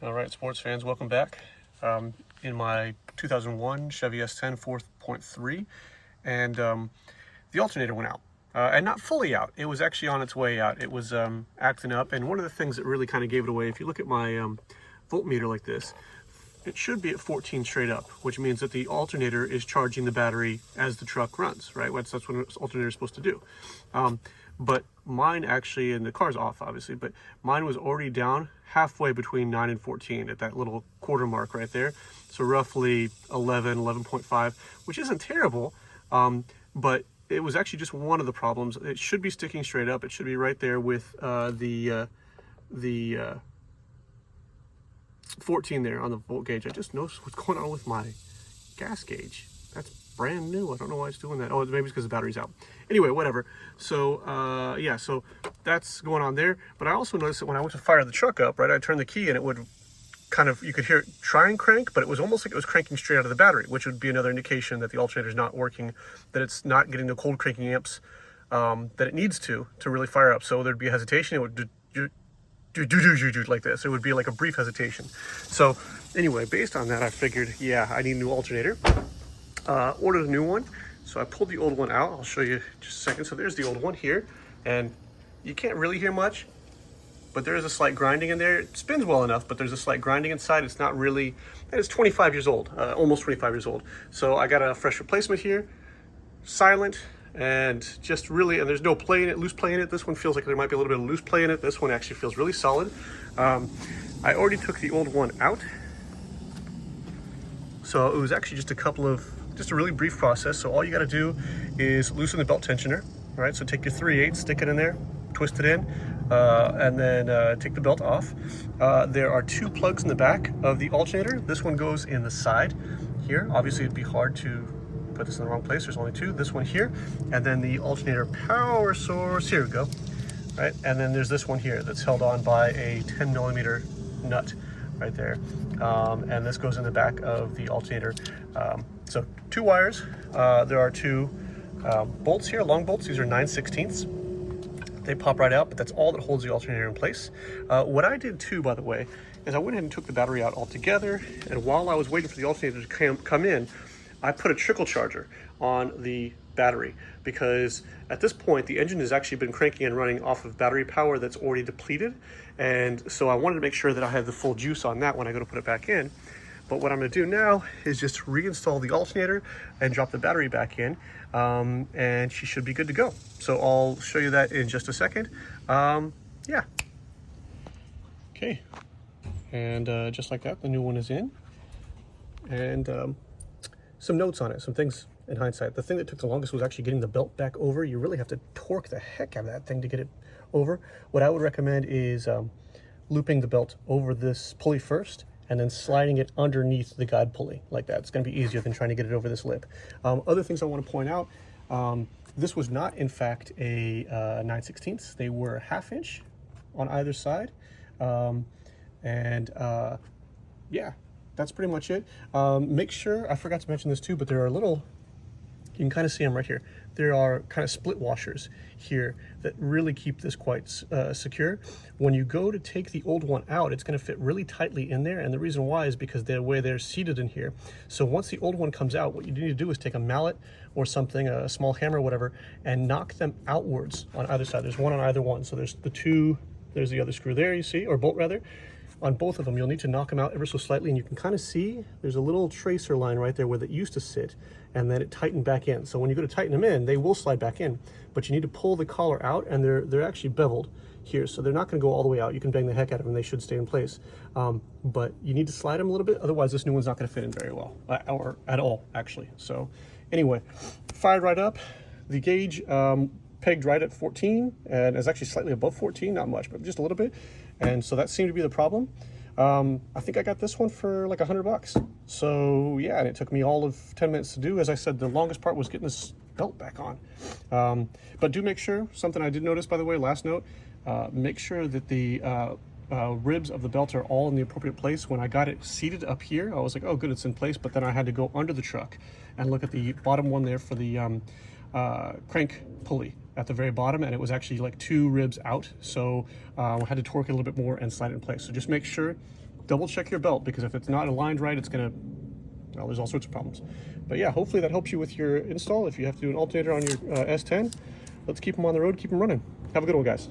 All right, sports fans, welcome back. In my 2001 Chevy S10 4.3, and the alternator went out. And not fully out. It was actually on its way out. It was acting up, and one of the things that really kind of gave it away, if you look at my voltmeter like this, it should be at 14 straight up, which means that the alternator is charging the battery as the truck runs, right? That's what an alternator is supposed to do. But mine actually, and the car's off obviously, but mine was already down halfway between 9 and 14 at that little quarter mark right there. So roughly 11.5, which isn't terrible, but it was actually just one of the problems. It should be sticking straight up. It should be right there with the 14 there on the volt gauge. I just noticed what's going on with my gas gauge. That's brand new. I don't know why it's doing that. Oh, maybe it's because the battery's out. Anyway, whatever. So yeah, so that's going on there. But I also noticed that when I went to fire the truck up, right, I turned the key and it would kind of, you could hear it try and crank, but it was almost like it was cranking straight out of the battery, which would be another indication that the alternator is not working, that it's not getting the cold cranking amps that it needs to really fire up. So there'd be a hesitation. It would do like this. It would be like a brief hesitation. So anyway, based on that, I figured, yeah, I need a new alternator. Ordered a new one. So I pulled the old one out. I'll show you just a second. So there's the old one here, and you can't really hear much, but there is a slight grinding in there. It spins well enough, but there's a slight grinding inside. It's not really, and it's 25 years old, almost 25 years old. So I got a fresh replacement here, silent, and just really, and there's no play in it, loose play in it. This one feels like there might be a little bit of loose play in it. This one actually feels really solid. I already took the old one out. So it was actually just a really brief process. So all you got to do is loosen the belt tensioner, right? So take your 3/8, stick it in there, twist it in, and then take the belt off. There are two plugs in the back of the alternator. This one goes in the side here. Obviously it'd be hard to put this in the wrong place. There's only two, this one here, and then the alternator power source, here we go, right? And then there's this one here that's held on by a 10mm nut right there. And this goes in the back of the alternator. So two wires, there are two bolts here, long bolts. These are 9/16. They pop right out, but that's all that holds the alternator in place. What I did too, by the way, is I went ahead and took the battery out altogether, and while I was waiting for the alternator to come in, I put a trickle charger on the battery, because at this point the engine has actually been cranking and running off of battery power that's already depleted, and so I wanted to make sure that I had the full juice on that when I go to put it back in. But what I'm going to do now is just reinstall the alternator and drop the battery back in, and she should be good to go. So I'll show you that in just a second. Yeah. Okay. And just like that, the new one is in. And some notes on it, some things in hindsight. The thing that took the longest was actually getting the belt back over. You really have to torque the heck out of that thing to get it over. What I would recommend is looping the belt over this pulley first, and then sliding it underneath the guide pulley like that. It's going to be easier than trying to get it over this lip. Other things I want to point out, this was not in fact a 9/16. They were 1/2 inch on either side. Yeah, that's pretty much it. Make sure, I forgot to mention this too, but there are little, you can kind of see them right here. There are kind of split washers here that really keep this quite secure. When you go to take the old one out, it's going to fit really tightly in there, and the reason why is because the way they're seated in here. So once the old one comes out, what you need to do is take a mallet or something, a small hammer or whatever, and knock them outwards on either side. There's one on either one. So there's the two, there's the other screw there, you see, or bolt rather. On both of them, you'll need to knock them out ever so slightly, and you can kind of see there's a little tracer line right there where they used to sit, and then it tightened back in. So when you go to tighten them in, they will slide back in, but you need to pull the collar out, and they're actually beveled here, so they're not going to go all the way out. You can bang the heck out of them, they should stay in place, but you need to slide them a little bit, otherwise this new one's not going to fit in very well, or at all actually. So anyway, fired right up, the gauge pegged right at 14, and is actually slightly above 14, not much, but just a little bit. And so that seemed to be the problem. I think I got this one for like $100. So yeah, and it took me all of 10 minutes to do. As I said, the longest part was getting this belt back on. But do make sure, something I did notice, by the way, last note, make sure that the ribs of the belt are all in the appropriate place. When I got it seated up here, I was like, oh good, it's in place, but then I had to go under the truck and look at the bottom one there for the crank pulley at the very bottom, and it was actually like 2 ribs out, so I had to torque it a little bit more and slide it in place. So just make sure double check your belt, because if it's not aligned right, it's gonna, well, there's all sorts of problems. But yeah, hopefully that helps you with your install. If you have to do an alternator on your S10, let's keep them on the road, keep them running. Have a good one, guys.